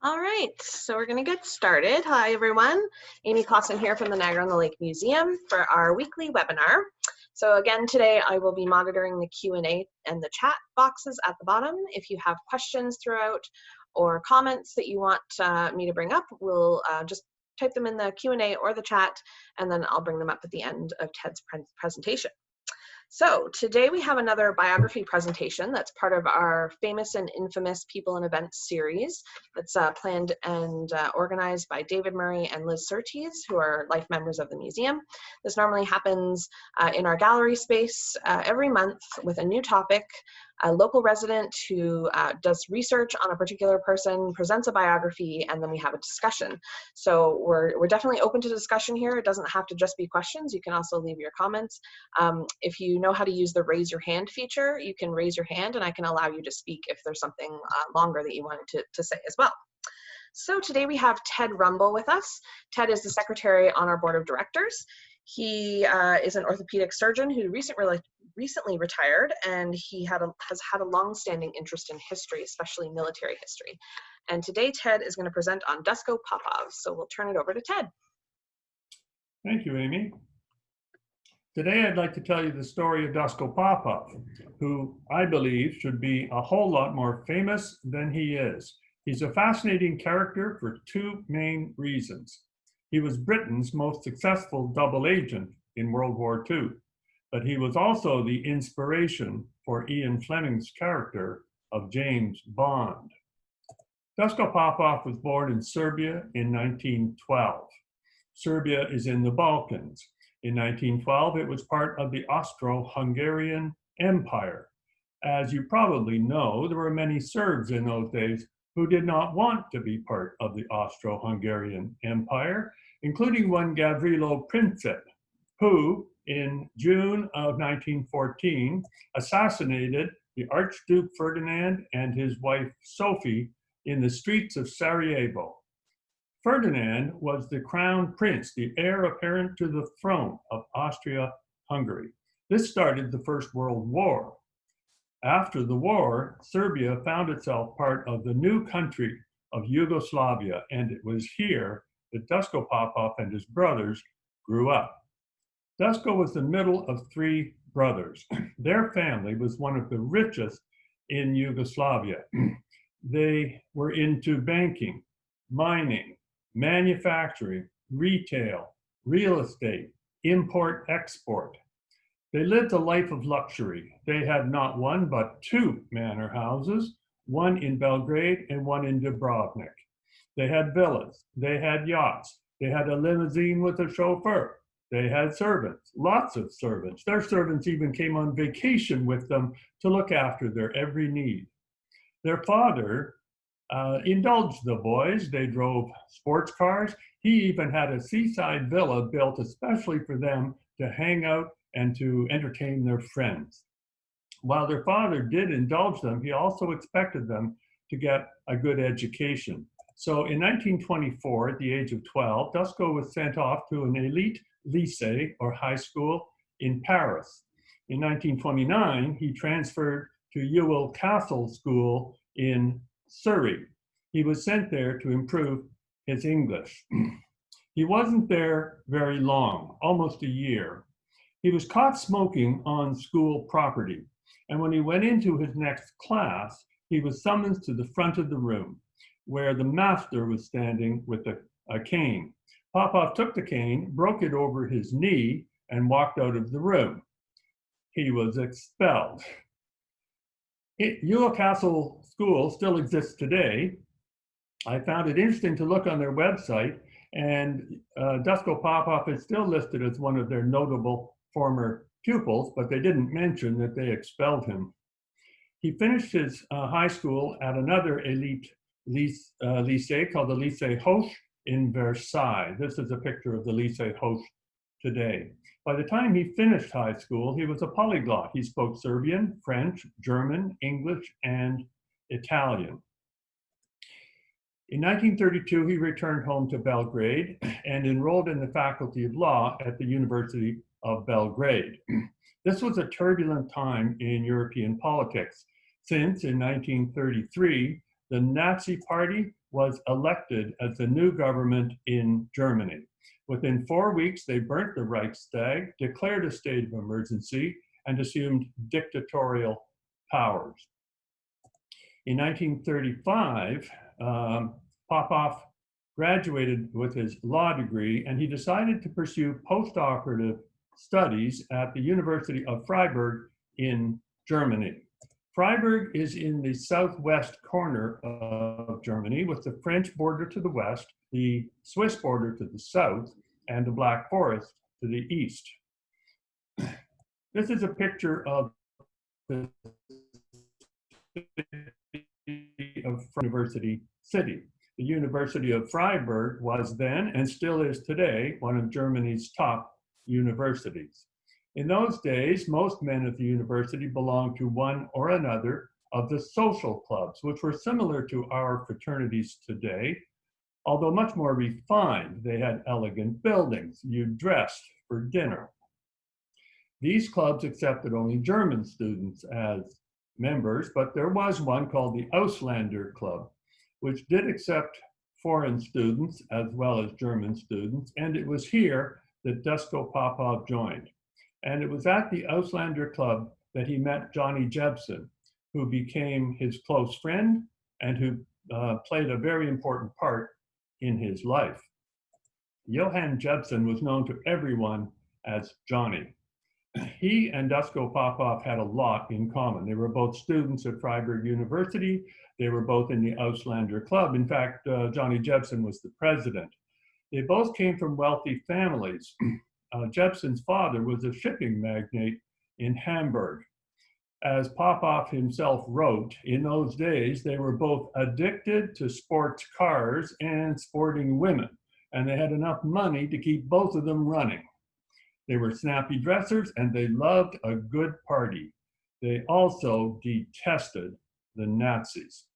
All right, so we're going to get started. Hi, everyone. Amy Clausen here from the Niagara-on-the-Lake Museum for our weekly webinar. So again, today I will be monitoring the Q&A and the chat boxes at the bottom. If you have questions throughout or comments that you want me to bring up, we'll just type them in the Q&A or the chat, and then I'll bring them up at the end of Ted's presentation. So today we have another biography presentation that's part of our famous and infamous People and Events series that's planned and organized by David Murray and Liz Surtees, who are life members of the museum. This normally happens in our gallery space every month with a new topic. A local resident who does research on a particular person presents a biography, and then we have a discussion. So we're definitely open to discussion here. It doesn't have to just be questions. You can also leave your comments. If you know how to use the raise your hand feature, you can raise your hand and I can allow you to speak if there's something longer that you wanted to say as well. So today we have Ted Rumble with us. Ted is the secretary on our board of directors. He is an orthopedic surgeon who recently retired, and he has had a long-standing interest in history, especially military history. And today Ted is going to present on Dusko Popov. So we'll turn it over to Ted. Thank you, Amy. Today I'd like to tell you the story of Dusko Popov, who I believe should be a whole lot more famous than he is. He's a fascinating character for two main reasons. He was Britain's most successful double agent in World War II, but he was also the inspiration for Ian Fleming's character of James Bond. Dusko Popov was born in Serbia in 1912. Serbia is in the Balkans. In 1912, it was part of the Austro-Hungarian Empire. As you probably know, there were many Serbs in those days who did not want to be part of the Austro-Hungarian Empire, including one Gavrilo Princip, who in June of 1914 assassinated the Archduke Ferdinand and his wife Sophie in the streets of Sarajevo. Ferdinand was the crown prince, the heir apparent to the throne of Austria-Hungary. This started the First World War. After the war, Serbia found itself part of the new country of Yugoslavia, and it was here that Dusko Popov and his brothers grew up. Dusko was the middle of three brothers. Their family was one of the richest in Yugoslavia. They were into banking, mining, manufacturing, retail, real estate, import-export. They lived a life of luxury. They had not one, but two manor houses, one in Belgrade and one in Dubrovnik. They had villas, they had yachts, they had a limousine with a chauffeur, they had servants, lots of servants. Their servants even came on vacation with them to look after their every need. Their father indulged the boys. They drove sports cars. He even had a seaside villa built especially for them to hang out and to entertain their friends. While their father did indulge them, he also expected them to get a good education. So in 1924, at the age of 12, Dusko was sent off to an elite lycée or high school in Paris. In 1929, he transferred to Ewell Castle School in Surrey. He was sent there to improve his English. He wasn't there very long, almost a year. He was caught smoking on school property, and when he went into his next class, he was summoned to the front of the room, where the master was standing with a cane. Popov took the cane, broke it over his knee, and walked out of the room. He was expelled. Ewell Castle School still exists today. I found it interesting to look on their website, and Dusko Popov is still listed as one of their notable former pupils, but they didn't mention that they expelled him. He finished his high school at another elite lycée called the Lycée Hoche in Versailles. This is a picture of the Lycée Hoche today. By the time he finished high school, he was a polyglot. He spoke Serbian, French, German, English, and Italian. In 1932, he returned home to Belgrade and enrolled in the Faculty of Law at the University of Belgrade. This was a turbulent time in European politics, since in 1933, the Nazi Party was elected as the new government in Germany. Within 4 weeks, they burnt the Reichstag, declared a state of emergency, and assumed dictatorial powers. In 1935, Popov graduated with his law degree, and he decided to pursue postoperative studies at the University of Freiburg in Germany. Freiburg is in the southwest corner of Germany, with the French border to the west, the Swiss border to the south, and the Black Forest to the east. This is a picture of the University City. The University of Freiburg was then, and still is today, one of Germany's top universities. In those days, most men at the university belonged to one or another of the social clubs, which were similar to our fraternities today, although much more refined. They had elegant buildings. You dressed for dinner. These clubs accepted only German students as members, but there was one called the Auslander Club, which did accept foreign students as well as German students, and it was here that Dusko Popov joined. And it was at the Auslander Club that he met Johnny Jebsen, who became his close friend and who played a very important part in his life. Johann Jebsen was known to everyone as Johnny. He and Dusko Popov had a lot in common. They were both students at Freiburg University. They were both in the Auslander Club. In fact, Johnny Jebsen was the president. They both came from wealthy families. Jebsen's father was a shipping magnate in Hamburg. As Popov himself wrote, in those days, they were both addicted to sports cars and sporting women, and they had enough money to keep both of them running. They were snappy dressers, and they loved a good party. They also detested the Nazis.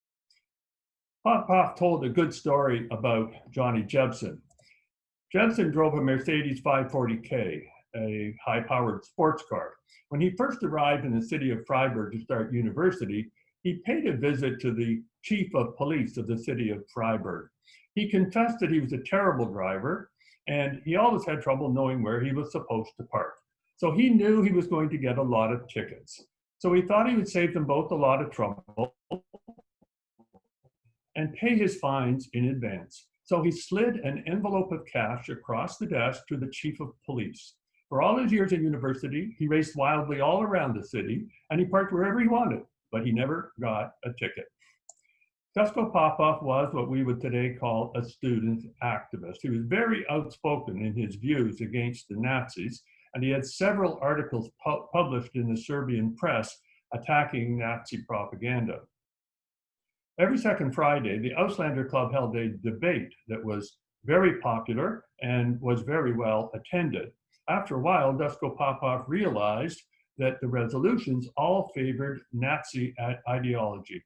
Popov told a good story about Johnny Jebsen. Jebsen drove a Mercedes 540K, a high-powered sports car. When he first arrived in the city of Freiburg to start university, he paid a visit to the chief of police of the city of Freiburg. He confessed that he was a terrible driver, and he always had trouble knowing where he was supposed to park. So he knew he was going to get a lot of tickets. So he thought he would save them both a lot of trouble and pay his fines in advance. So he slid an envelope of cash across the desk to the chief of police. For all his years in university, he raced wildly all around the city, and he parked wherever he wanted, but he never got a ticket. Dusko Popov was what we would today call a student activist. He was very outspoken in his views against the Nazis, and he had several articles published in the Serbian press attacking Nazi propaganda. Every second Friday, the Auslander Club held a debate that was very popular and was very well attended. After a while, Dusko Popov realized that the resolutions all favored Nazi ideology.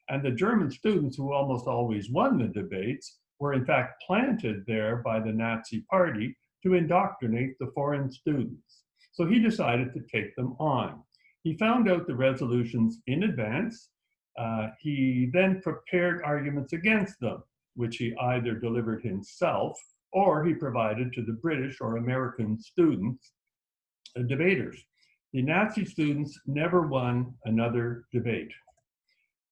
And the German students, who almost always won the debates, were in fact planted there by the Nazi party to indoctrinate the foreign students. So he decided to take them on. He found out the resolutions in advance. He then prepared arguments against them, which he either delivered himself or he provided to the British or American students, debaters. The Nazi students never won another debate.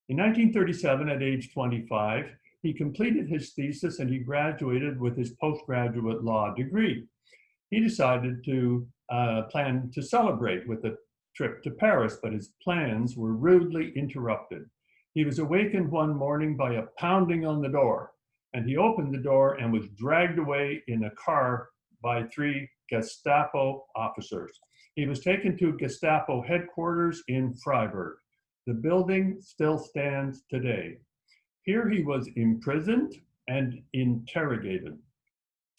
In 1937, at age 25, he completed his thesis and he graduated with his postgraduate law degree. He decided to plan to celebrate with a trip to Paris, but his plans were rudely interrupted. He was awakened one morning by a pounding on the door, and he opened the door and was dragged away in a car by 3 Gestapo officers. He was taken to Gestapo headquarters in Freiburg. The building still stands today. Here he was imprisoned and interrogated.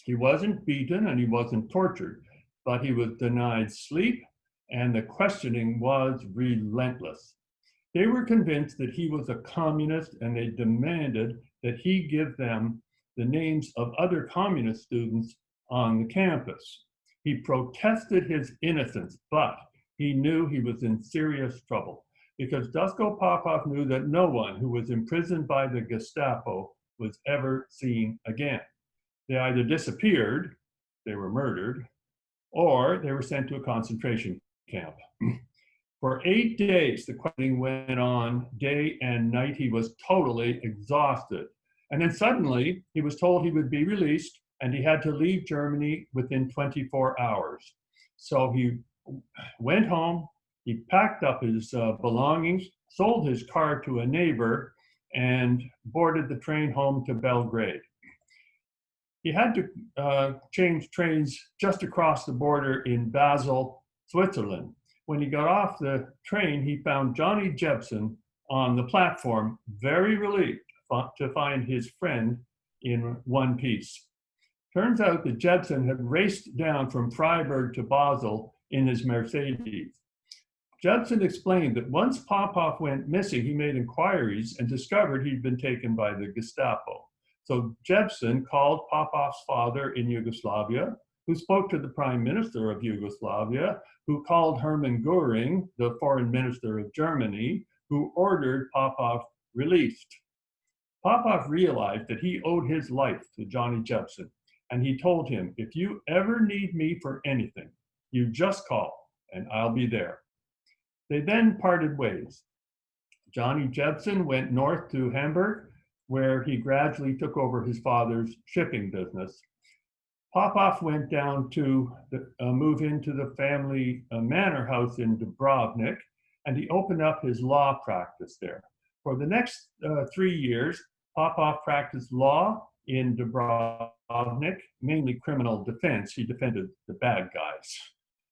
He wasn't beaten and he wasn't tortured, but he was denied sleep, and the questioning was relentless. They were convinced that he was a communist, and they demanded that he give them the names of other communist students on the campus. He protested his innocence, but he knew he was in serious trouble, because Dusko Popov knew that no one who was imprisoned by the Gestapo was ever seen again. They either disappeared, they were murdered, or they were sent to a concentration camp. For 8 days, the questioning went on day and night. He was totally exhausted. And then suddenly, he was told he would be released, and he had to leave Germany within 24 hours. So he went home, he packed up his belongings, sold his car to a neighbor, and boarded the train home to Belgrade. He had to change trains just across the border in Basel, Switzerland. When he got off the train, he found Johnny Jebsen on the platform, very relieved to find his friend in one piece. Turns out that Jebsen had raced down from Freiburg to Basel in his Mercedes. Jebsen explained that once Popov went missing, he made inquiries and discovered he'd been taken by the Gestapo. So Jebsen called Popov's father in Yugoslavia, who spoke to the prime minister of Yugoslavia, who called Hermann Göring, the foreign minister of Germany, who ordered Popov released. Popov realized that he owed his life to Johnny Jebsen, and he told him, if you ever need me for anything, you just call and I'll be there. They then parted ways. Johnny Jebsen went north to Hamburg, where he gradually took over his father's shipping business. Popov went down to move into the family manor house in Dubrovnik, and he opened up his law practice there. For the next 3 years, Popov practiced law in Dubrovnik, mainly criminal defense. He defended the bad guys.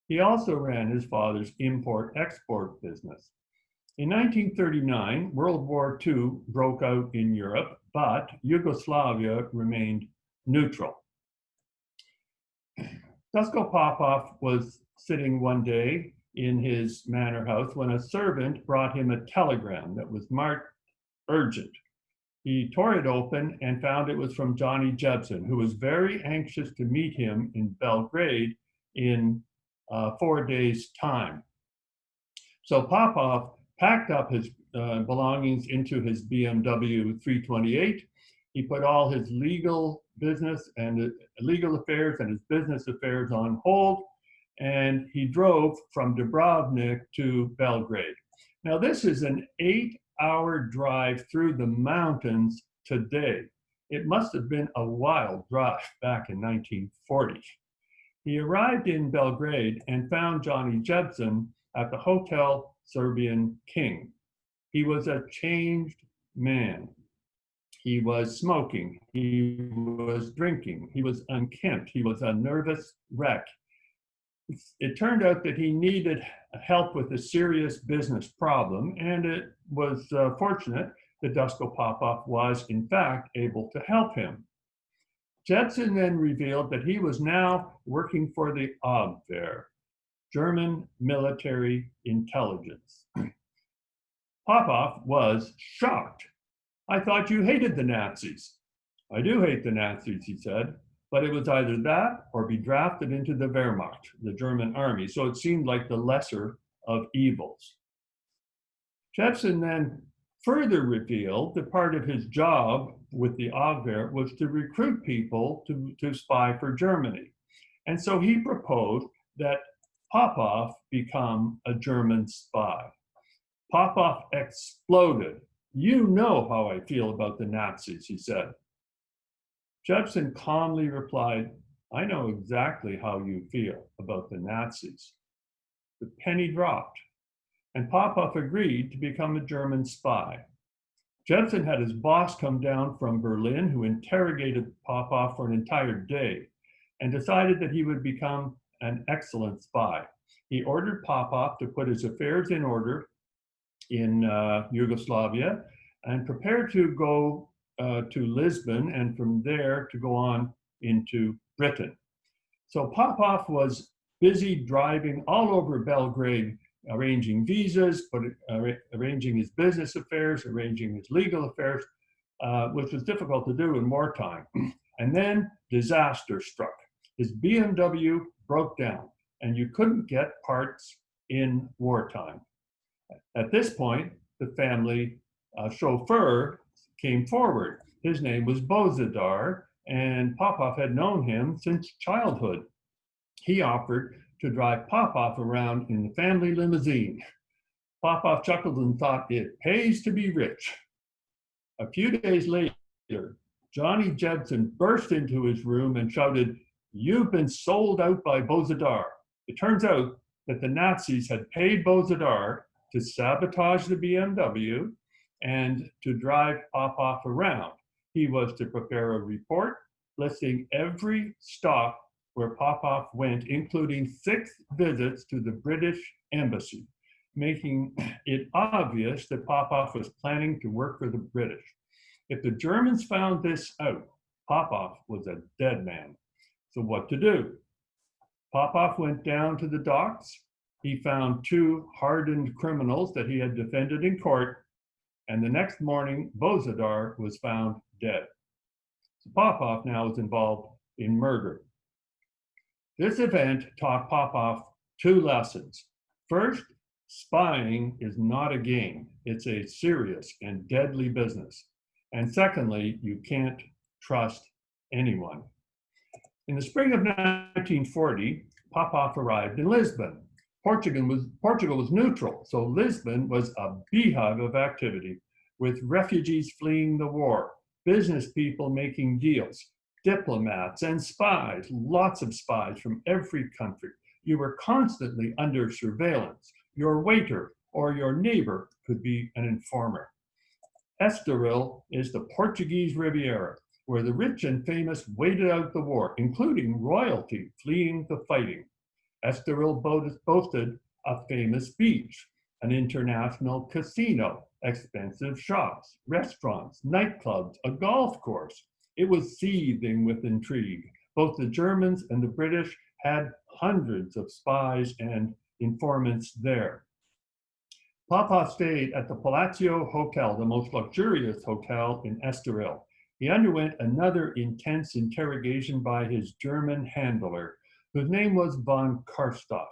He also ran his father's import-export business. In 1939, World War II broke out in Europe, but Yugoslavia remained neutral. Dusko Popov was sitting one day in his manor house when a servant brought him a telegram that was marked urgent. He tore it open and found it was from Johnny Jebsen, who was very anxious to meet him in Belgrade in 4 days' time. So Popov packed up his belongings into his BMW 328. He put all his legal business and legal affairs and his business affairs on hold, and he drove from Dubrovnik to Belgrade. Now, this is an 8-hour drive through the mountains today. It must have been a wild drive back in 1940. He arrived in Belgrade and found Johnny Jebsen at the Hotel Serbian King. He was a changed man. He was smoking, he was drinking, he was unkempt, he was a nervous wreck. It turned out that he needed help with a serious business problem, and it was fortunate that Dusko Popov was, in fact, able to help him. Jebsen then revealed that he was now working for the Abwehr, German military intelligence. Popov was shocked. I thought you hated the Nazis. I do hate the Nazis, he said, but it was either that or be drafted into the Wehrmacht, the German army, so it seemed like the lesser of evils. Jebsen then further revealed that part of his job with the Abwehr was to recruit people to spy for Germany. And so he proposed that Popov become a German spy. Popov exploded. You know how I feel about the Nazis, he said. Jebsen calmly replied, I know exactly how you feel about the Nazis. The penny dropped, and Popov agreed to become a German spy. Jebsen had his boss come down from Berlin, who interrogated Popov for an entire day, and decided that he would become an excellent spy. He ordered Popov to put his affairs in order in Yugoslavia and prepare to go to Lisbon, and from there to go on into Britain. So Popov was busy driving all over Belgrade, arranging visas, but arranging his business affairs, arranging his legal affairs, which was difficult to do in wartime. And then disaster struck. His BMW broke down, and you couldn't get parts in wartime. At this point, the family chauffeur came forward. His name was Bozidar, and Popov had known him since childhood. He offered to drive Popov around in the family limousine. Popov chuckled and thought, it pays to be rich. A few days later, Johnny Jebsen burst into his room and shouted, "You've been sold out by Bozidar." It turns out that the Nazis had paid Bozidar to sabotage the BMW and to drive Popov around. He was to prepare a report listing every stop where Popov went, including 6 visits to the British embassy, making it obvious that Popov was planning to work for the British. If the Germans found this out, Popov was a dead man. So what to do? Popov went down to the docks. He found 2 hardened criminals that he had defended in court, and the next morning, Bozidar was found dead. So Popov now is involved in murder. This event taught Popov 2 lessons. First, spying is not a game. It's a serious and deadly business. And secondly, you can't trust anyone. In the spring of 1940, Popov arrived in Lisbon. Portugal was neutral, so Lisbon was a beehive of activity, with refugees fleeing the war, business people making deals, diplomats and spies, lots of spies from every country. You were constantly under surveillance. Your waiter or your neighbor could be an informer. Estoril is the Portuguese Riviera, where the rich and famous waited out the war, including royalty fleeing the fighting. Estoril boasted a famous beach, an international casino, expensive shops, restaurants, nightclubs, a golf course. It was seething with intrigue. Both the Germans and the British had hundreds of spies and informants there. Popov stayed at the Palacio Hotel, the most luxurious hotel in Estoril. He underwent another intense interrogation by his German handler, whose name was von Karstoff,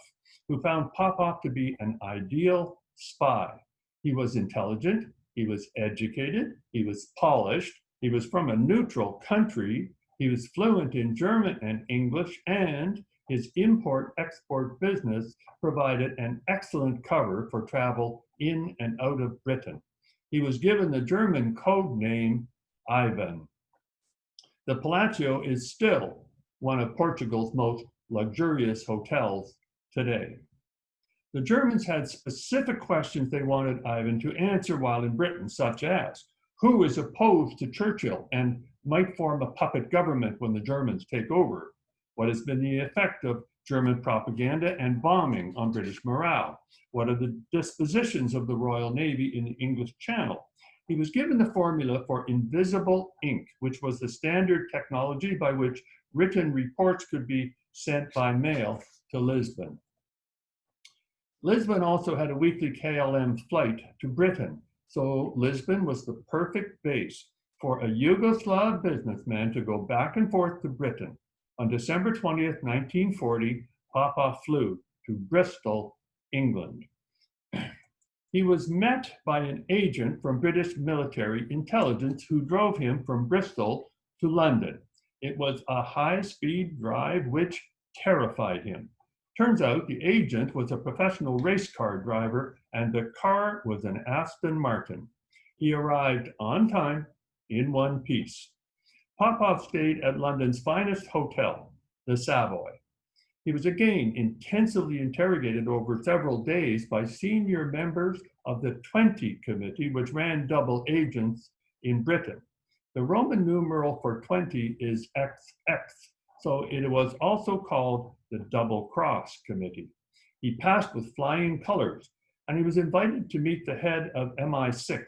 who found Popov to be an ideal spy. He was intelligent, he was educated, he was polished, he was from a neutral country, he was fluent in German and English, and his import-export business provided an excellent cover for travel in and out of Britain. He was given the German code name Ivan. The Palacio is still one of Portugal's most luxurious hotels today. The Germans had specific questions they wanted Ivan to answer while in Britain, such as, who is opposed to Churchill and might form a puppet government when the Germans take over? What has been the effect of German propaganda and bombing on British morale? What are the dispositions of the Royal Navy in the English Channel? He was given the formula for invisible ink, which was the standard technology by which written reports could be sent by mail to Lisbon. Lisbon also had a weekly KLM flight to Britain, so Lisbon was the perfect base for a Yugoslav businessman to go back and forth to Britain. On December 20th, 1940, Popov flew to Bristol, England. He was met by an agent from British military intelligence who drove him from Bristol to London. It was a high-speed drive which terrified him. Turns out the agent was a professional race car driver, and the car was an Aston Martin. He arrived on time in one piece. Popov stayed at London's finest hotel, the Savoy. He was again intensively interrogated over several days by senior members of the 20 Committee, which ran double agents in Britain. The Roman numeral for 20 is XX, so it was also called the Double Cross Committee. He passed with flying colors, and he was invited to meet the head of MI6,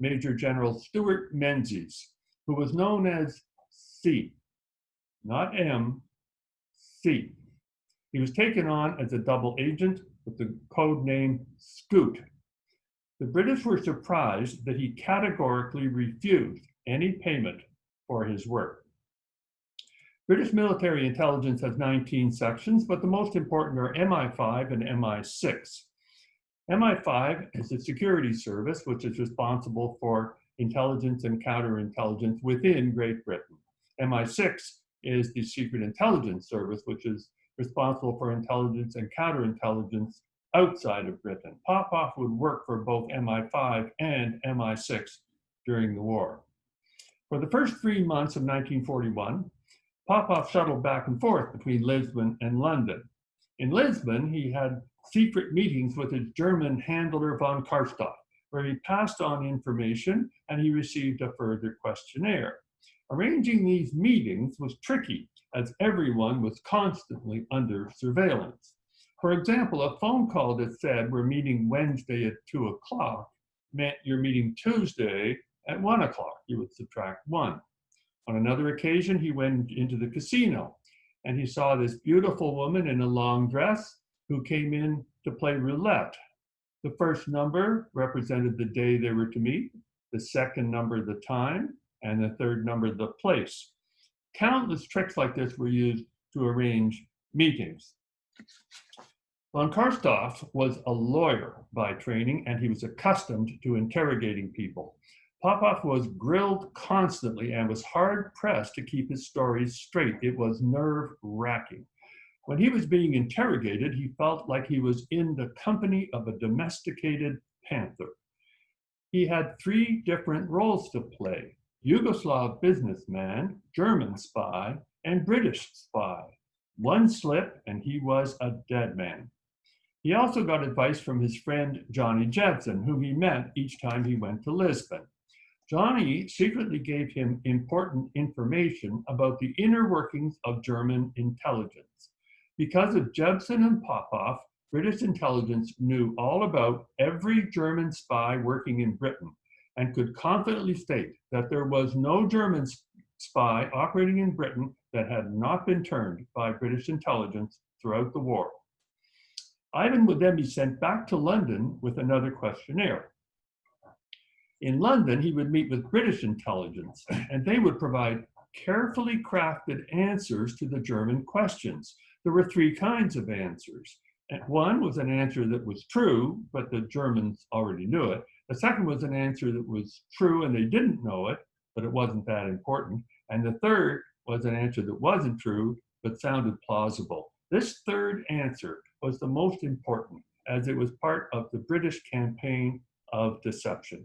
Major General Stuart Menzies, who was known as C, not M, C. He was taken on as a double agent with the code name Scoot. The British were surprised that he categorically refused any payment for his work. British military intelligence has 19 sections, but the most important are MI5 and MI6. MI5 is the security service, which is responsible for intelligence and counterintelligence within Great Britain. MI6 is the Secret Intelligence Service, which is responsible for intelligence and counterintelligence outside of Britain. Popov would work for both MI5 and MI6 during the war. For the first 3 months of 1941, Popov shuttled back and forth between Lisbon and London. In Lisbon, he had secret meetings with his German handler von Karstoff, where he passed on information and he received a further questionnaire. Arranging these meetings was tricky, as everyone was constantly under surveillance. For example, a phone call that said we're meeting Wednesday at 2 o'clock meant you're meeting Tuesday at 1 o'clock. You would subtract 1. On another occasion, he went into the casino and he saw this beautiful woman in a long dress who came in to play roulette. The first number represented the day they were to meet, the second number the time, and the third number the place. Countless tricks like this were used to arrange meetings. Von Karstoff was a lawyer by training, and he was accustomed to interrogating people. Popov was grilled constantly and was hard-pressed to keep his stories straight. It was nerve-wracking. When he was being interrogated, he felt like he was in the company of a domesticated panther. He had 3 different roles to play: Yugoslav businessman, German spy, and British spy. One slip and he was a dead man. He also got advice from his friend Johnny Jebsen, whom he met each time he went to Lisbon. Johnny secretly gave him important information about the inner workings of German intelligence. Because of Jebsen and Popov, British intelligence knew all about every German spy working in Britain and could confidently state that there was no German spy operating in Britain that had not been turned by British intelligence throughout the war. Ivan would then be sent back to London with another questionnaire. In London, he would meet with British intelligence, and they would provide carefully crafted answers to the German questions. There were 3 kinds of answers. And one was an answer that was true, but the Germans already knew it. The second was an answer that was true and they didn't know it, but it wasn't that important. And the third was an answer that wasn't true, but sounded plausible. This third answer was the most important, as it was part of the British campaign of deception.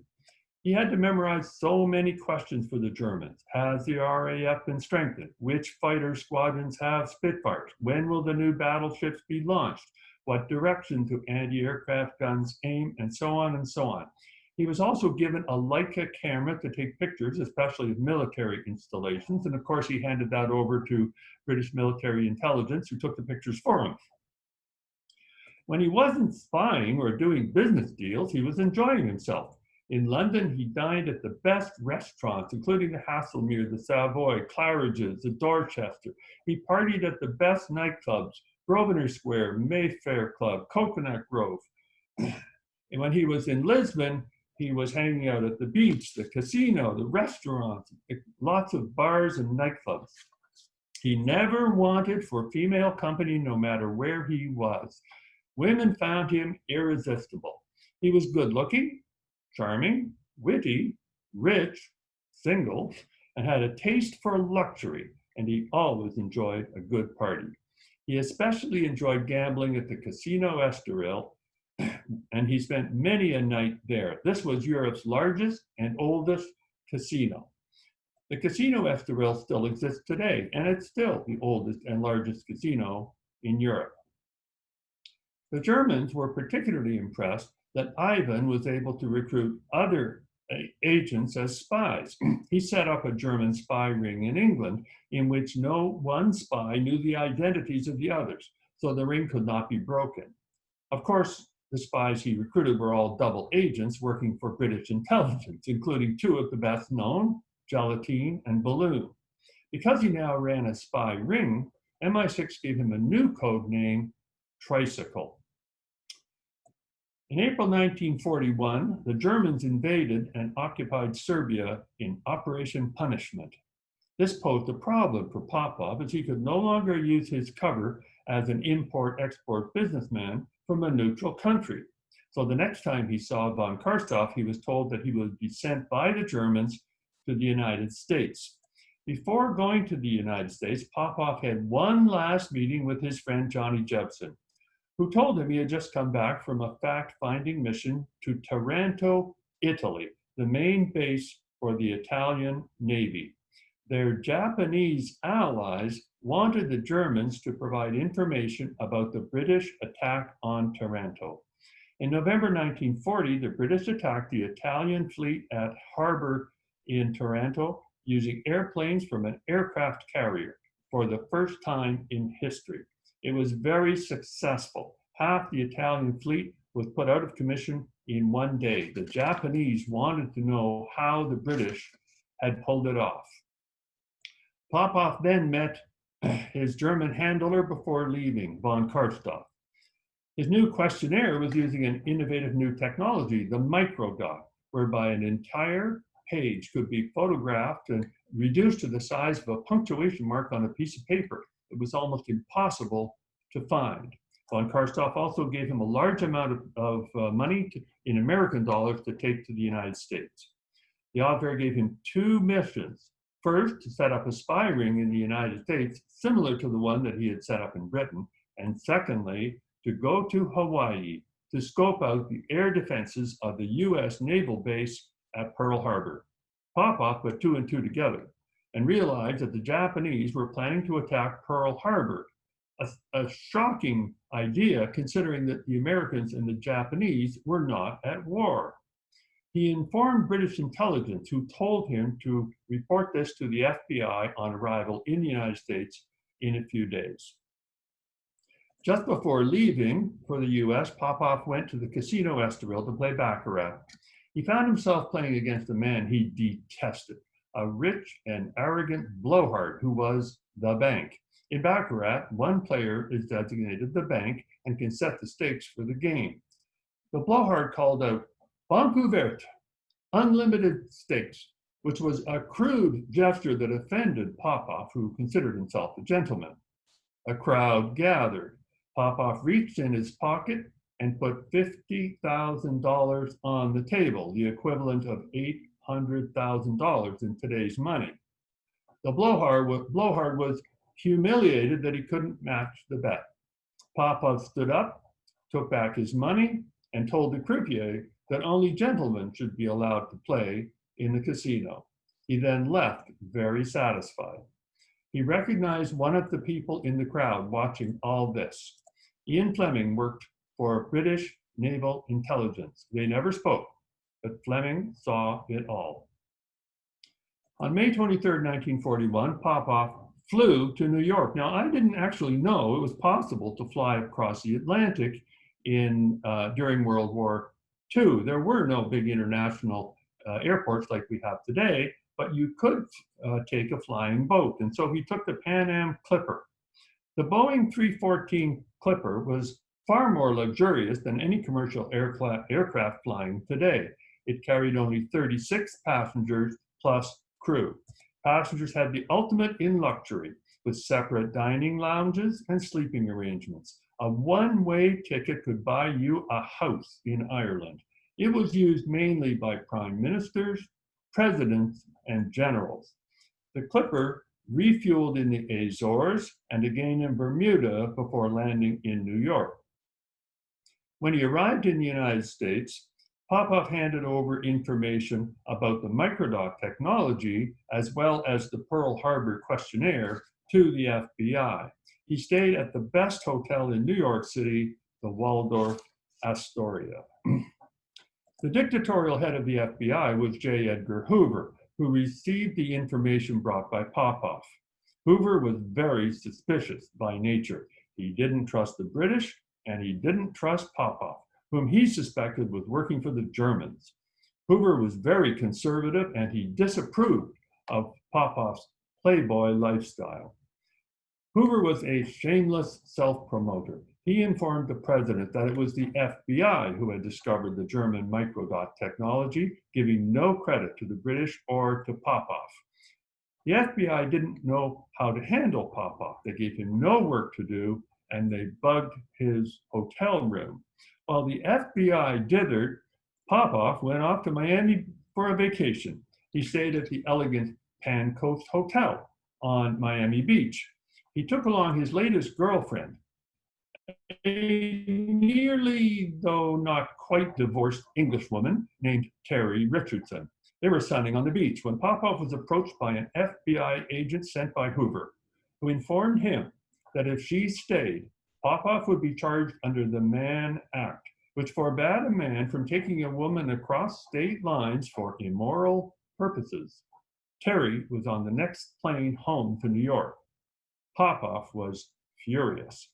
He had to memorize so many questions for the Germans. Has the RAF been strengthened? Which fighter squadrons have Spitfires? When will the new battleships be launched? What direction do anti-aircraft guns aim? And so on and so on. He was also given a Leica camera to take pictures, especially of military installations. And of course, he handed that over to British military intelligence, who took the pictures for him. When he wasn't spying or doing business deals, he was enjoying himself. In London, he dined at the best restaurants, including the Haslemere, the Savoy, Claridge's, the Dorchester. He partied at the best nightclubs, Grosvenor Square, Mayfair Club, Coconut Grove. And when he was in Lisbon, he was hanging out at the beach, the casino, the restaurants, lots of bars and nightclubs. He never wanted for female company, no matter where he was. Women found him irresistible. He was good looking, charming, witty, rich, single, and had a taste for luxury, and he always enjoyed a good party. He especially enjoyed gambling at the Casino Estoril, and he spent many a night there. This was Europe's largest and oldest casino. The Casino Estoril still exists today, and it's still the oldest and largest casino in Europe. The Germans were particularly impressed that Ivan was able to recruit other agents as spies. He set up a German spy ring in England in which no one spy knew the identities of the others, so the ring could not be broken. Of course, the spies he recruited were all double agents working for British intelligence, including 2 of the best known, Gelatine and Balloon. Because he now ran a spy ring, MI6 gave him a new code name, Tricycle. In April 1941, the Germans invaded and occupied Serbia in Operation Punishment. This posed a problem for Popov, as he could no longer use his cover as an import-export businessman from a neutral country. So the next time he saw von Karstoff, he was told that he would be sent by the Germans to the United States. Before going to the United States, Popov had one last meeting with his friend Johnny Jebsen, who told him he had just come back from a fact-finding mission to Taranto, Italy, the main base for the Italian Navy. Their Japanese allies wanted the Germans to provide information about the British attack on Taranto. In November 1940, the British attacked the Italian fleet at harbor in Taranto using airplanes from an aircraft carrier for the first time in history. It was very successful. Half the Italian fleet was put out of commission in one day. The Japanese wanted to know how the British had pulled it off. Popov then met his German handler before leaving, von Karstoff. His new questionnaire was using an innovative new technology, the microdot, whereby an entire page could be photographed and reduced to the size of a punctuation mark on a piece of paper. It was almost impossible to find. Von Karstoff also gave him a large amount of money in American dollars to take to the United States. The author gave him two missions. First, to set up a spy ring in the United States, similar to the one that he had set up in Britain. And secondly, to go to Hawaii to scope out the air defenses of the US naval base at Pearl Harbor. Popov put two and two together and realized that the Japanese were planning to attack Pearl Harbor, a shocking idea considering that the Americans and the Japanese were not at war. He informed British intelligence, who told him to report this to the FBI on arrival in the United States in a few days. Just before leaving for the US, Popov went to the casino Estoril to play baccarat. He found himself playing against a man he detested, a rich and arrogant blowhard who was the bank. In baccarat, one player is designated the bank and can set the stakes for the game. The blowhard called out, "Banque ouverte," unlimited stakes, which was a crude gesture that offended Popov, who considered himself a gentleman. A crowd gathered. Popov reached in his pocket and put $50,000 on the table, the equivalent of $800,000 in today's money. The blowhard was humiliated that he couldn't match the bet. Popov stood up, took back his money, and told the croupier that only gentlemen should be allowed to play in the casino. He then left very satisfied. He recognized one of the people in the crowd watching all this. Ian Fleming worked for British Naval Intelligence. They never spoke, but Fleming saw it all. On May 23, 1941, Popov flew to New York. Now, I didn't actually know it was possible to fly across the Atlantic during World War II. There were no big international airports like we have today, but you could take a flying boat. And so he took the Pan Am Clipper. The Boeing 314 Clipper was far more luxurious than any commercial aircraft flying today. It carried only 36 passengers plus crew. Passengers had the ultimate in luxury, with separate dining lounges and sleeping arrangements. A one-way ticket could buy you a house in Ireland. It was used mainly by prime ministers, presidents, and generals. The Clipper refueled in the Azores and again in Bermuda before landing in New York. When he arrived in the United States, Popov handed over information about the microdot technology as well as the Pearl Harbor questionnaire to the FBI. He stayed at the best hotel in New York City, the Waldorf Astoria. The dictatorial head of the FBI was J. Edgar Hoover, who received the information brought by Popov. Hoover was very suspicious by nature. He didn't trust the British, and he didn't trust Popov, whom he suspected was working for the Germans. Hoover was very conservative, and he disapproved of Popov's playboy lifestyle. Hoover was a shameless self-promoter. He informed the president that it was the FBI who had discovered the German microdot technology, giving no credit to the British or to Popov. The FBI didn't know how to handle Popov. They gave him no work to do, and they bugged his hotel room. While the FBI dithered, Popov went off to Miami for a vacation. He stayed at the elegant Pan Coast Hotel on Miami Beach. He took along his latest girlfriend, a nearly, though not quite divorced Englishwoman named Terry Richardson. They were sunning on the beach when Popov was approached by an FBI agent sent by Hoover, who informed him that if she stayed, Popov would be charged under the Mann Act, which forbade a man from taking a woman across state lines for immoral purposes. Terry was on the next plane home to New York. Popov was furious.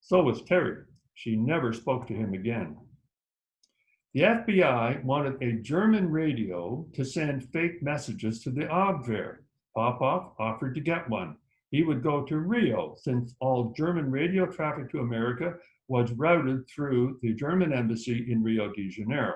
So was Terry. She never spoke to him again. The FBI wanted a German radio to send fake messages to the Abwehr. Popov offered to get one. He would go to Rio, since all German radio traffic to America was routed through the German embassy in Rio de Janeiro.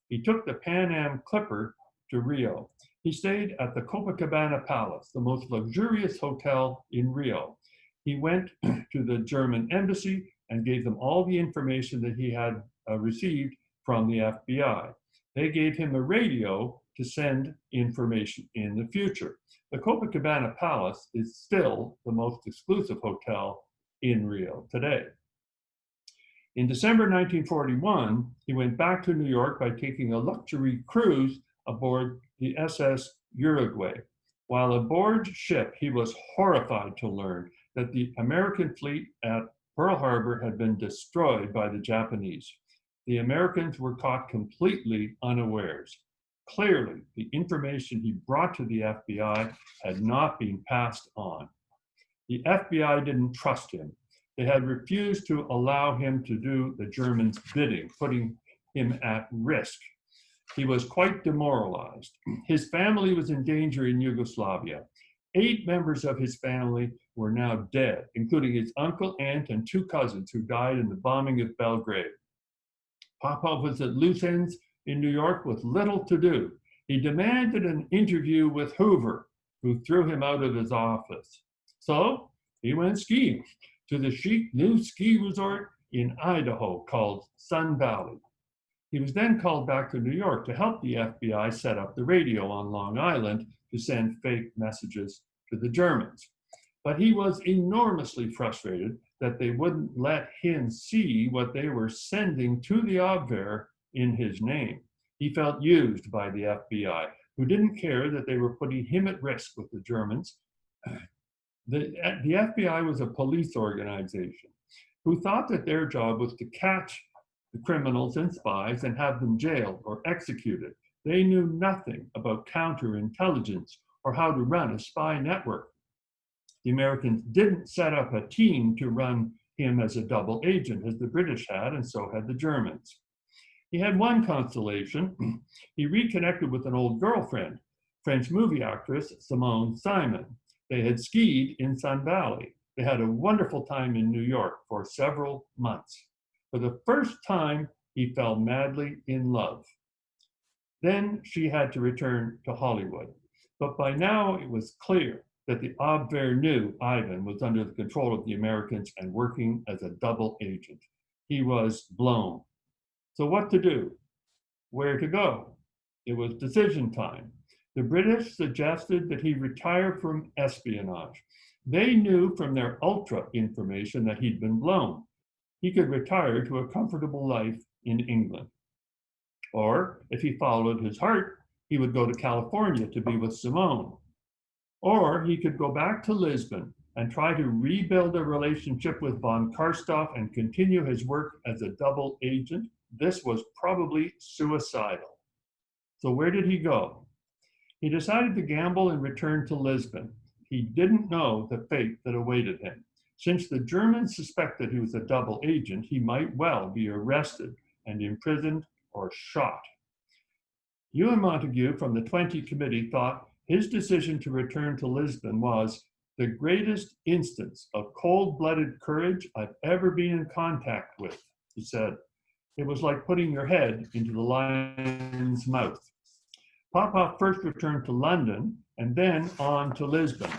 He took the Pan Am Clipper to Rio. He stayed at the Copacabana Palace, the most luxurious hotel in Rio. He went to the German embassy and gave them all the information that he had received from the FBI. They gave him a radio to send information in the future. The Copacabana Palace is still the most exclusive hotel in Rio today. In December 1941, he went back to New York by taking a luxury cruise aboard the SS Uruguay. While aboard ship, he was horrified to learn that the American fleet at Pearl Harbor had been destroyed by the Japanese. The Americans were caught completely unawares. Clearly, the information he brought to the FBI had not been passed on. The FBI didn't trust him. They had refused to allow him to do the Germans' bidding, putting him at risk. He was quite demoralized. His family was in danger in Yugoslavia. 8 members of his family were now dead, including his uncle, aunt, and 2 cousins who died in the bombing of Belgrade. Popov was at loose ends in New York with little to do. He demanded an interview with Hoover, who threw him out of his office. So he went skiing to the chic new ski resort in Idaho called Sun Valley. He was then called back to New York to help the FBI set up the radio on Long Island to send fake messages to the Germans. But he was enormously frustrated that they wouldn't let him see what they were sending to the Abwehr in his name. He felt used by the FBI, who didn't care that they were putting him at risk with the Germans. The FBI was a police organization who thought that their job was to catch the criminals and spies and have them jailed or executed. They knew nothing about counterintelligence or how to run a spy network. The Americans didn't set up a team to run him as a double agent, as the British had, and so had the Germans. He had one consolation. He reconnected with an old girlfriend, French movie actress Simone Simon. They had skied in Sun Valley. They had a wonderful time in New York for several months. For the first time, he fell madly in love. Then she had to return to Hollywood. But by now it was clear that the Abwehr knew Ivan was under the control of the Americans and working as a double agent. He was blown. So what to do? Where to go? It was decision time. The British suggested that he retire from espionage. They knew from their ultra information that he'd been blown. He could retire to a comfortable life in England. Or if he followed his heart, he would go to California to be with Simone. Or he could go back to Lisbon and try to rebuild a relationship with von Karstoff and continue his work as a double agent. This was probably suicidal. So where did he go? He decided to gamble and return to Lisbon. He didn't know the fate that awaited him. Since the Germans suspected he was a double agent, he might well be arrested and imprisoned or shot. Ewan Montague from the 20 Committee thought his decision to return to Lisbon was the greatest instance of cold-blooded courage I've ever been in contact with, he said. It was like putting your head into the lion's mouth. Popov first returned to London and then on to Lisbon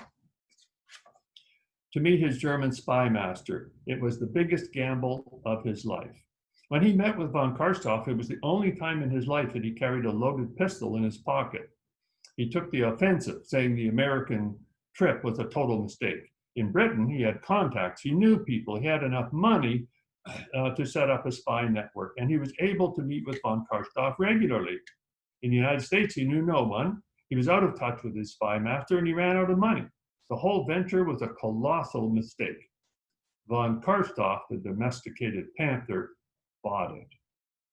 to meet his German spy master. It was the biggest gamble of his life. When he met with von Karstoff, it was the only time in his life that he carried a loaded pistol in his pocket. He took the offensive, saying the American trip was a total mistake. In Britain, he had contacts, he knew people, he had enough money to set up a spy network, and he was able to meet with von Karstoff regularly. In the United States, he knew no one. He was out of touch with his spy master, and he ran out of money. The whole venture was a colossal mistake. Von Karstoff, the domesticated panther, bought it.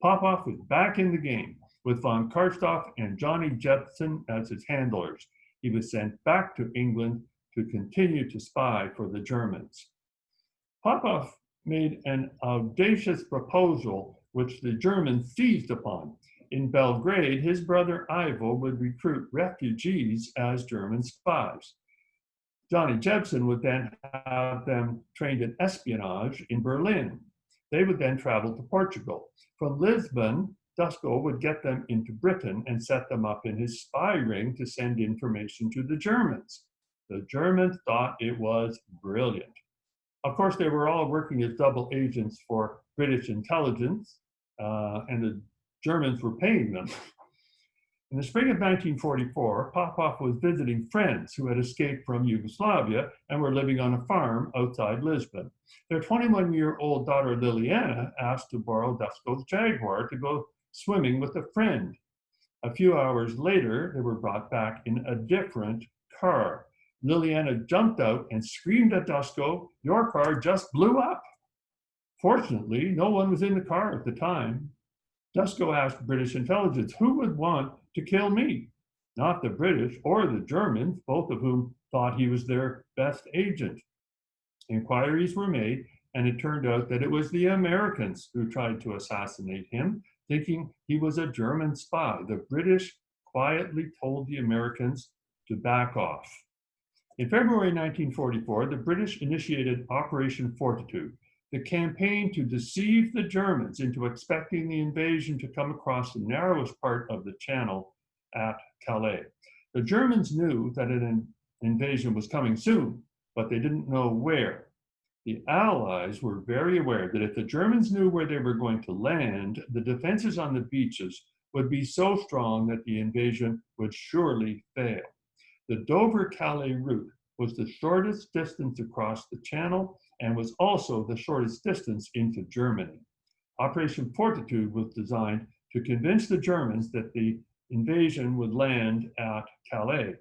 Popov was back in the game with von Karstoff and Johnny Jebsen as his handlers. He was sent back to England to continue to spy for the Germans. Popov made an audacious proposal which the Germans seized upon. In Belgrade, his brother Ewell would recruit refugees as German spies. Johnny Jebsen would then have them trained in espionage in Berlin. They would then travel to Portugal. From Lisbon, Dusko would get them into Britain and set them up in his spy ring to send information to the Germans. The Germans thought it was brilliant. Of course, they were all working as double agents for British intelligence, and the Germans were paying them. In the spring of 1944, Popov was visiting friends who had escaped from Yugoslavia and were living on a farm outside Lisbon. Their 21-year-old daughter Liliana asked to borrow Dusko's Jaguar to go swimming with a friend. A few hours later, they were brought back in a different car. Liliana jumped out and screamed at Dusko, "Your car just blew up." Fortunately, no one was in the car at the time. Dusko asked British intelligence, who would want to kill me? Not the British or the Germans, both of whom thought he was their best agent. Inquiries were made, and it turned out that it was the Americans who tried to assassinate him, thinking he was a German spy. The British quietly told the Americans to back off. In February 1944, the British initiated Operation Fortitude, the campaign to deceive the Germans into expecting the invasion to come across the narrowest part of the channel at Calais. The Germans knew that an invasion was coming soon, but they didn't know where. The Allies were very aware that if the Germans knew where they were going to land, the defenses on the beaches would be so strong that the invasion would surely fail. The Dover-Calais route was the shortest distance across the channel and was also the shortest distance into Germany. Operation Fortitude was designed to convince the Germans that the invasion would land at Calais.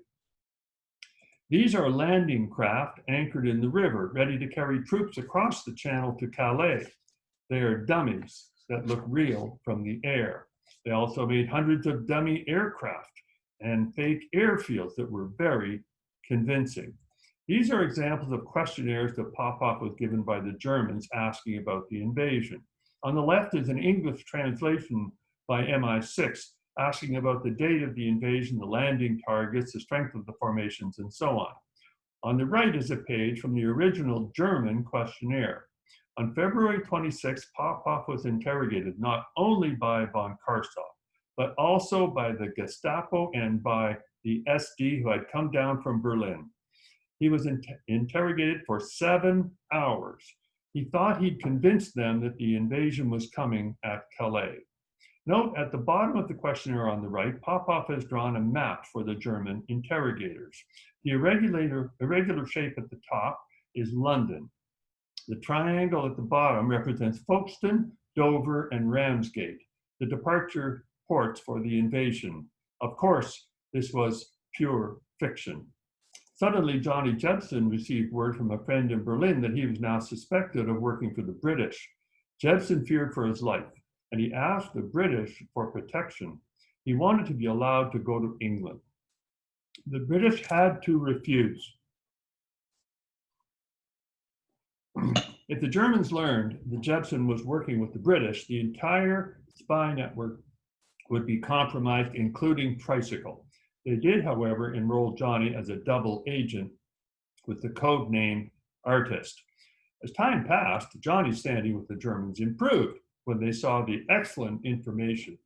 These are landing craft anchored in the river, ready to carry troops across the channel to Calais. They are dummies that look real from the air. They also made hundreds of dummy aircraft and fake airfields that were very convincing. These are examples of questionnaires that Popov was given by the Germans asking about the invasion. On the left is an English translation by MI6 asking about the date of the invasion, the landing targets, the strength of the formations, and so on. On the right is a page from the original German questionnaire. On February 26, Popov was interrogated not only by von Karstoff, but also by the Gestapo and by the SD who had come down from Berlin. He was interrogated for 7 hours. He thought he'd convinced them that the invasion was coming at Calais. Note at the bottom of the questionnaire on the right, Popov has drawn a map for the German interrogators. The irregular shape at the top is London. The triangle at the bottom represents Folkestone, Dover, and Ramsgate, the departure ports for the invasion. Of course, this was pure fiction. Suddenly, Johnny Jebsen received word from a friend in Berlin that he was now suspected of working for the British. Jebsen feared for his life, and he asked the British for protection. He wanted to be allowed to go to England. The British had to refuse. If the Germans learned that Jebsen was working with the British, the entire spy network would be compromised, including Tricycle. They did, however, enroll Johnny as a double agent with the code name Artist. As time passed, Johnny's standing with the Germans improved when they saw the excellent information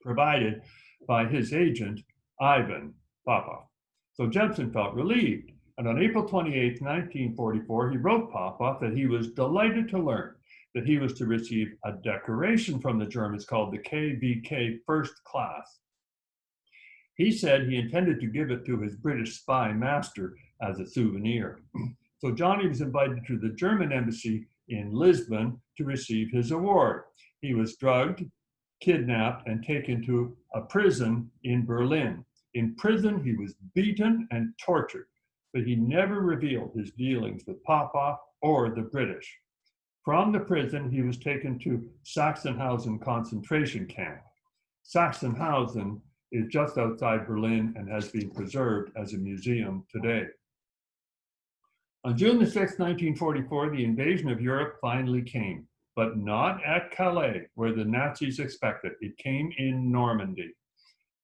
provided by his agent, Ivan Popov. So Jebsen felt relieved, and on April 28, 1944, he wrote Popov that he was delighted to learn that he was to receive a decoration from the Germans called the KVK First Class. He said he intended to give it to his British spy master as a souvenir. So Johnny was invited to the German embassy in Lisbon to receive his award. He was drugged, kidnapped, and taken to a prison in Berlin. In prison, he was beaten and tortured, but he never revealed his dealings with Popov or the British. From the prison, he was taken to Sachsenhausen concentration camp. Sachsenhausen is just outside Berlin and has been preserved as a museum today. On June the 6th, 1944, the invasion of Europe finally came, but not at Calais, where the Nazis expected. It came in Normandy.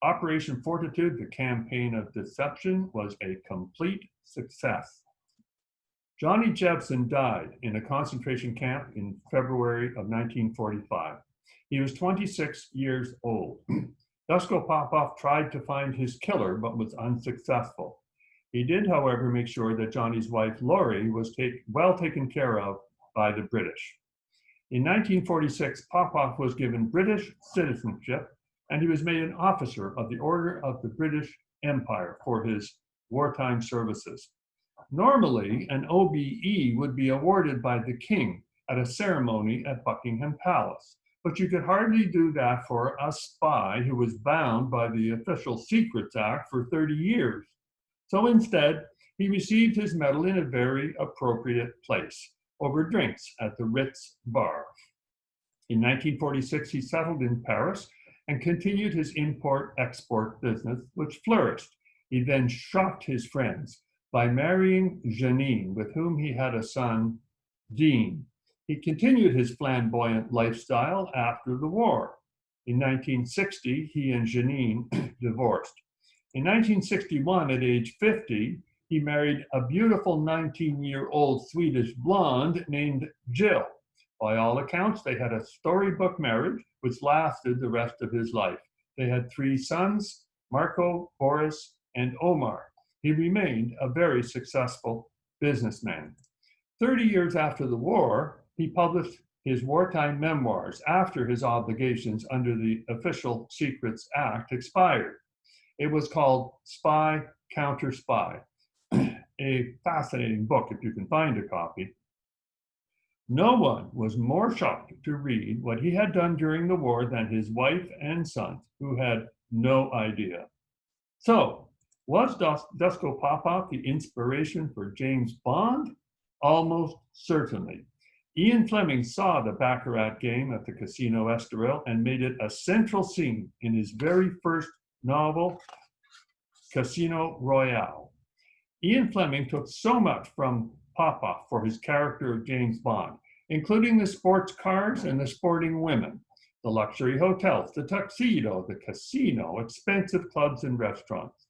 Operation Fortitude, the campaign of deception, was a complete success. Johnny Jebsen died in a concentration camp in February of 1945. He was 26 years old. Dusko Popov tried to find his killer, but was unsuccessful. He did, however, make sure that Johnny's wife, Laurie, was well taken care of by the British. In 1946, Popov was given British citizenship, and he was made an officer of the Order of the British Empire for his wartime services. Normally, an OBE would be awarded by the king at a ceremony at Buckingham Palace, but you could hardly do that for a spy who was bound by the Official Secrets Act for 30 years. So instead, he received his medal in a very appropriate place, over drinks at the Ritz bar. In 1946, he settled in Paris and continued his import-export business, which flourished. He then shocked his friends by marrying Janine, with whom he had a son, Dean. He continued his flamboyant lifestyle after the war. In 1960, he and Janine divorced. In 1961, at age 50, he married a beautiful 19-year-old Swedish blonde named Jill. By all accounts, they had a storybook marriage, which lasted the rest of his life. They had 3 sons, Marco, Boris, and Omar. He remained a very successful businessman. 30 years after the war, he published his wartime memoirs after his obligations under the Official Secrets Act expired. It was called Spy Counter Spy, a fascinating book if you can find a copy. No one was more shocked to read what he had done during the war than his wife and sons, who had no idea. So, was Dusko Popov the inspiration for James Bond? Almost certainly. Ian Fleming saw the Baccarat game at the Casino Estoril and made it a central scene in his very first novel, Casino Royale. Ian Fleming took so much from Popov for his character of James Bond, including the sports cars and the sporting women, the luxury hotels, the tuxedo, the casino, expensive clubs and restaurants.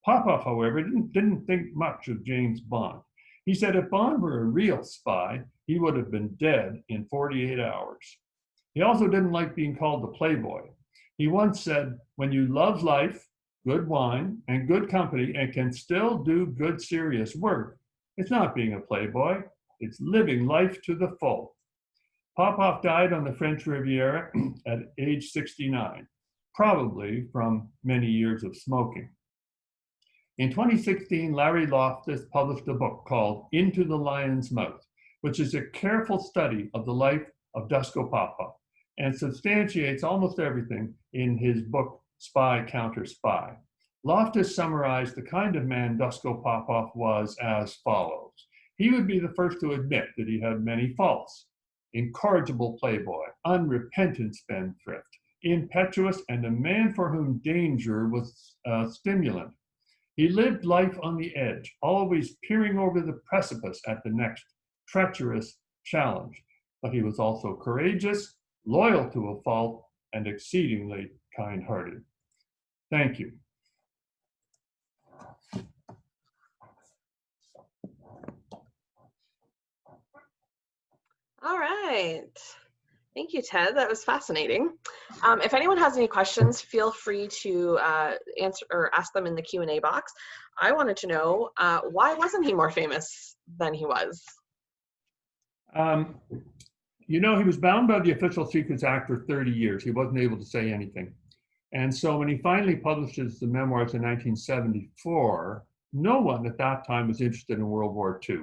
Popov, however, didn't think much of James Bond. He said if Bond were a real spy, he would have been dead in 48 hours. He also didn't like being called the playboy. He once said, when you love life, good wine, and good company, and can still do good serious work, it's not being a playboy, it's living life to the full. Popov died on the French Riviera at age 69, probably from many years of smoking. In 2016, Larry Loftis published a book called Into the Lion's Mouth, which is a careful study of the life of Dusko Popov and substantiates almost everything in his book, Spy Counter Spy. Loftis summarized the kind of man Dusko Popov was as follows. He would be the first to admit that he had many faults: incorrigible playboy, unrepentant spendthrift, impetuous, and a man for whom danger was a stimulant. He lived life on the edge, always peering over the precipice at the next treacherous challenge. But he was also courageous, loyal to a fault, and exceedingly kind-hearted. Thank you. All right. Thank you, Ted. That was fascinating. If anyone has any questions, feel free to answer or ask them in the Q&A box. I wanted to know, why wasn't he more famous than he was? You know, he was bound by the Official Secrets Act for 30 years. He wasn't able to say anything. And so when he finally publishes the memoirs in 1974, no one at that time was interested in World War II.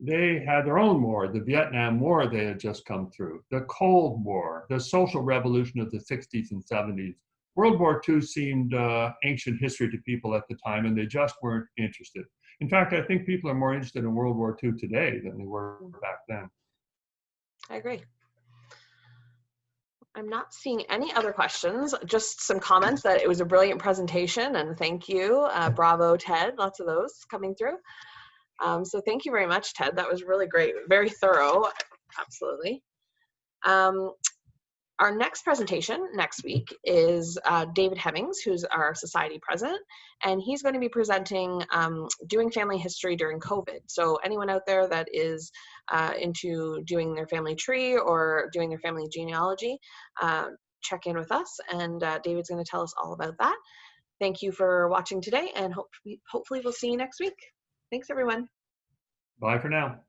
They had their own war, the Vietnam War they had just come through, the Cold War, the social revolution of the 60s and 70s. World War II seemed ancient history to people at the time, and they just weren't interested. In fact, I think people are more interested in World War II today than they were back then. I agree. I'm not seeing any other questions, just some comments that it was a brilliant presentation and thank you. Bravo, Ted, lots of those coming through. So thank you very much, Ted. That was really great, very thorough, absolutely. Our next presentation next week is David Hemmings, who's our society president, and he's going to be presenting doing family history during COVID. So anyone out there that is into doing their family tree or doing their family genealogy, check in with us, and David's going to tell us all about that. Thank you for watching today, and hopefully we'll see you next week. Thanks, everyone. Bye for now.